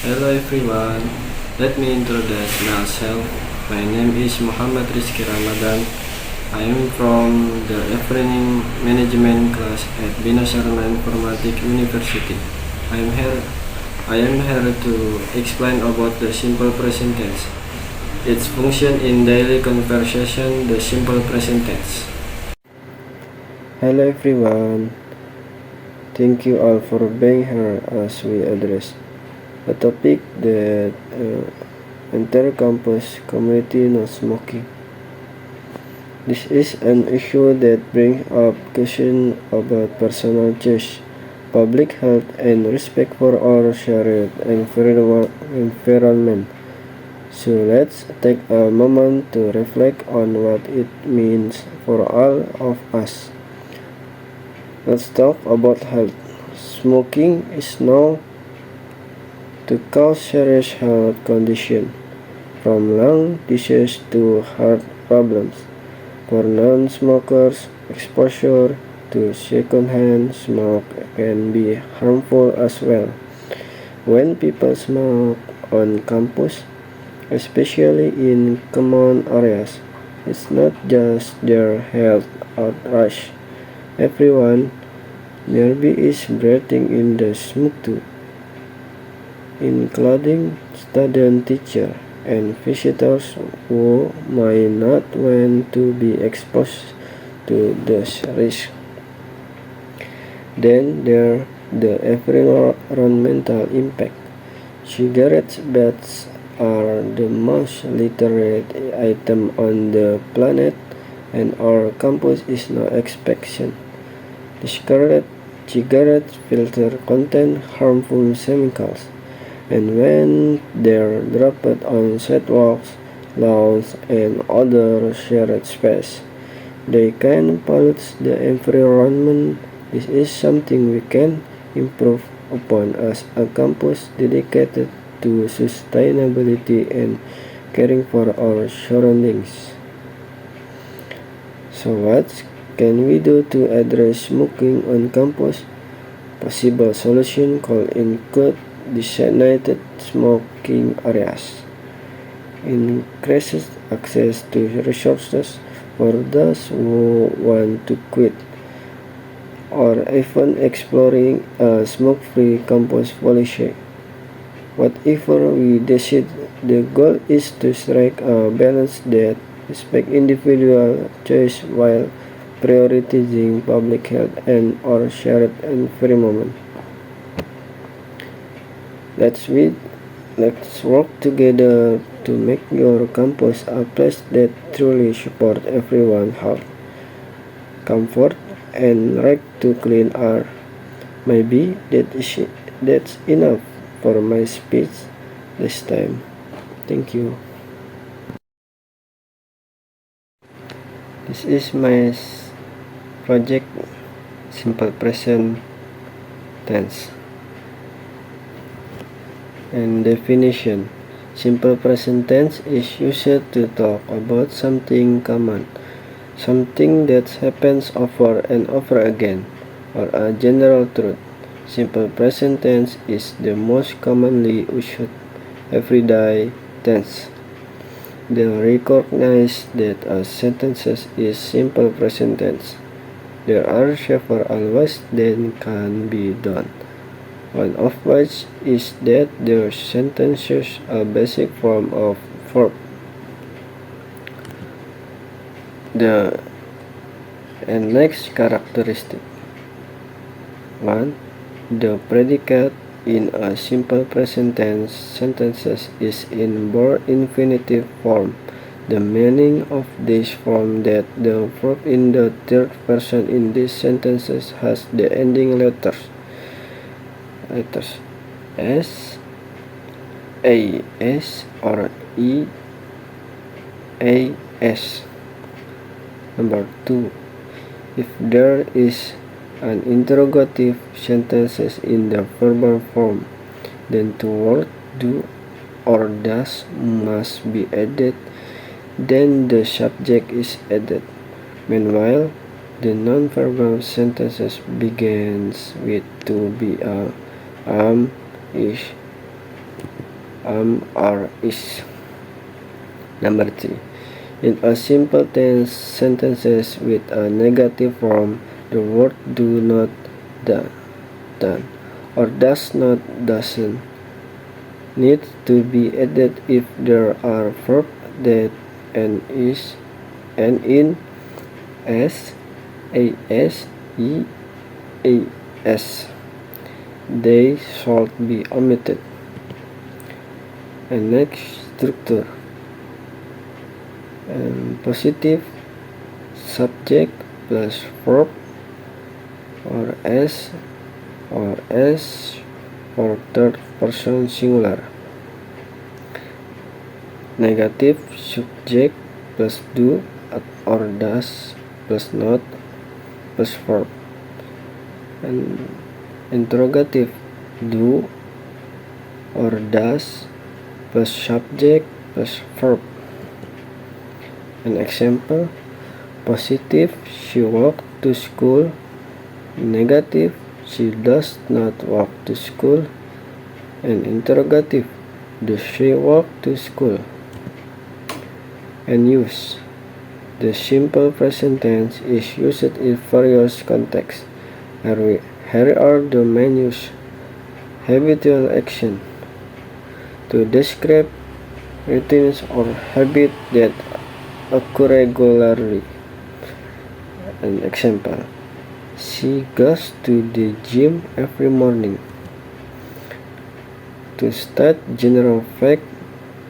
Hello everyone, let me introduce myself. My name is Muhammad Rizky Ramadan. I am from the Evening Management class at Bina Sharma Informatic University. I am here to explain about the simple present tense. Its function in daily conversation, the simple present tense. Hello everyone, thank you all for being here as we address a topic that entire campus community no smoking. This is an issue that brings up questions about personal choice, public health, and respect for our shared environment. So let's take a moment to reflect on what it means for all of us. Let's talk about health. Smoking is known to cause serious health conditions, from lung disease to heart problems. For non-smokers, exposure to secondhand smoke can be harmful as well. When people smoke on campus, especially in common areas, it's not just their health outrage. Everyone nearby is breathing in the smoke too, including students, teachers, and visitors who might not want to be exposed to this risk. Then there the environmental impact. Cigarette butts are the most littered item on the planet, and our campus is no exception. The cigarette filter contain harmful chemicals, and when they're dropped on sidewalks, lawns, and other shared space, they can pollute the environment. This is something we can improve upon as a campus dedicated to sustainability and caring for our surroundings. So what can we do to address smoking on campus? Possible solution could include designated smoking areas, increased access to resources for those who want to quit, or even exploring a smoke-free campus policy. Whatever we decide, the goal is to strike a balance that respects individual choice while prioritizing public health and our shared environment. Let's work together to make your campus a place that truly supports everyone's health, comfort, and right to clean air. Maybe that's enough for my speech this time. Thank you. This is my project simple present tense. And definition. Simple present tense is used to talk about something common, something that happens over and over again, or a general truth. Simple present tense is the most commonly used everyday tense. They recognize that a sentence is simple present tense. There are several ways that can be done. One of which is that their sentence uses a basic form of verb. The next characteristic. 1. The predicate in a simple present tense sentences is in verb infinitive form. The meaning of this form that the verb in the third person in these sentences has the ending letters S, A, S, or E, A, S. Number 2. If there is an interrogative sentence in the verbal form, then two words do or does must be added, then the subject is added. Meanwhile, the non-verbal sentences begins with to be a, is, or is. Number 3. In a simple tense sentences with a negative form, the word do not, done, or does not, doesn't need to be added if there are verbs that end in s, as, es. They should be omitted. And next, structure. Positive subject plus verb or s for third person singular. Negative subject plus do or does plus not plus verb. And interrogative, do or does plus subject plus verb. An example: positive, she walked to school. Negative, she does not walk to school. And interrogative, does she walk to school? And use. The simple present tense is used in various contexts. Here are the main use. Habitual action, to describe routines or habits that occur regularly. An example: she goes to the gym every morning. To state general fact,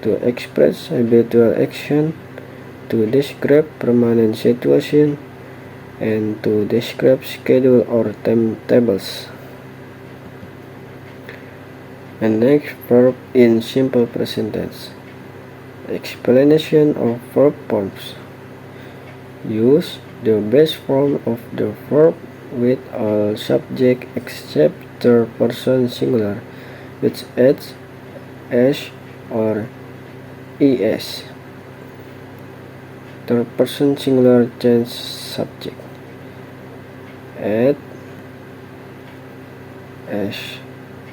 to express habitual action, to describe permanent situation, and to describe schedule or timetables. And next, verb in simple present tense. Explanation of verb forms. Use the base form of the verb with all subject except third person singular, which adds s or es. Third person singular change subject. Add s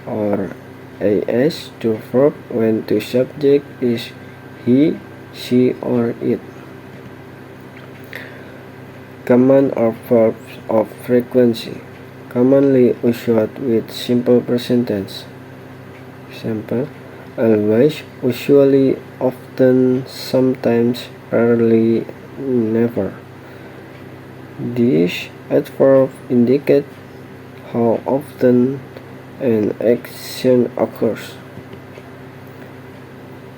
or as to verb when the subject is he, she, or it. Command or verbs of frequency, commonly used with simple present tense. Example: always, usually, often, sometimes, rarely, never. These adverbs indicate how often an action occurs.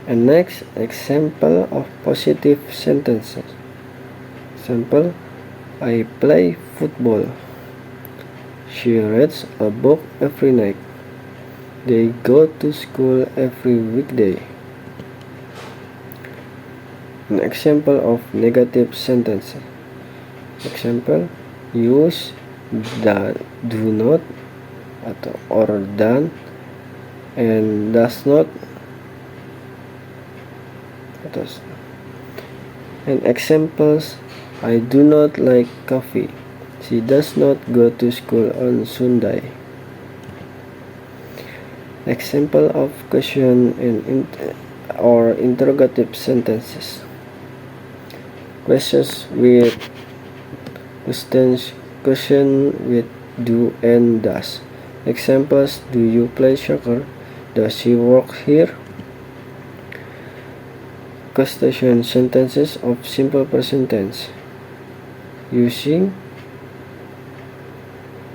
And next, example of positive sentences. Example: I play football. She reads a book every night. They go to school every weekday. An example of negative sentences. Example: use do not or done and does not. And examples: I do not like coffee. She does not go to school on Sunday. Example of question and or interrogative sentences. Questions with question with do and does. Examples: do you play soccer? Does she work here? Question sentences of simple present tense using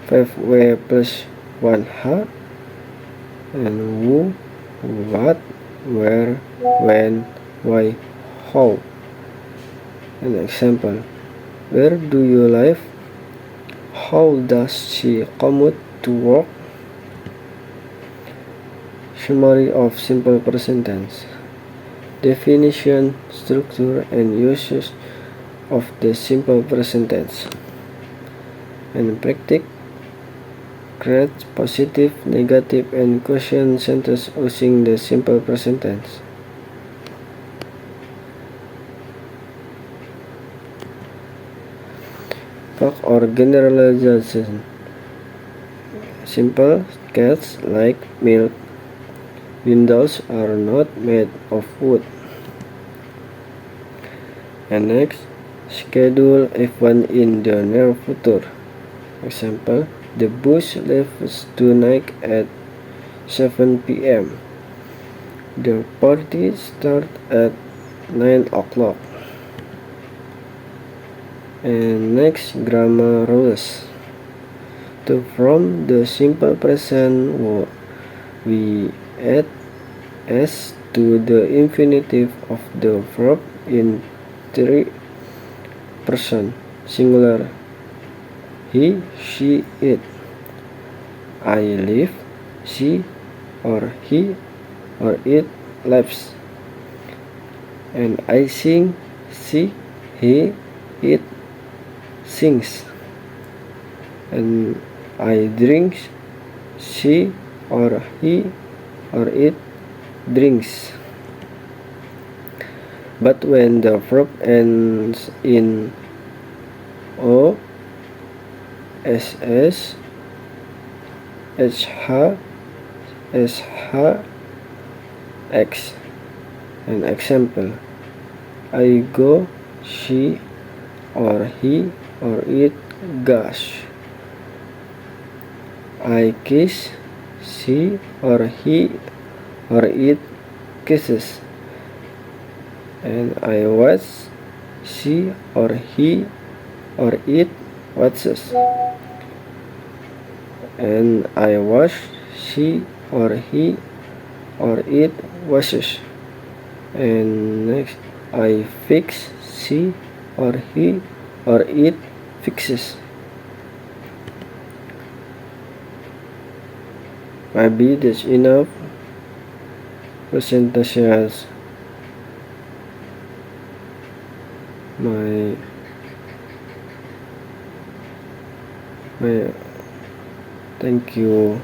5W plus 1H and who, what, where, when, why, how. An example: where do you live? How does she commute to work? Summary of simple present tense. Definition, structure, and uses of the simple present tense. And practice. Create positive, negative, and question sentences using the simple present tense. Fact or generalization. Simple: cats like milk. Windows are not made of wood. And next, schedule event in the near future. Example, the bus leaves tonight at 7 p.m. The party starts at 9 o'clock. And next, grammar rules. From the simple present, we add s to the infinitive of the verb in third person singular: he, she, it. I live, she or he or it lives. And I sing, she, he, it sings. And I drink, she or he or it drinks. But when the verb ends in o, ss, sh, x. An example: I go, she or he or it goes. I kiss, she or he or it kisses. And I watch, she or he or it watches. And I wash, she or he or it washes. And next, I fix, she or he or it fixes. Maybe that's enough presentations. My thank you.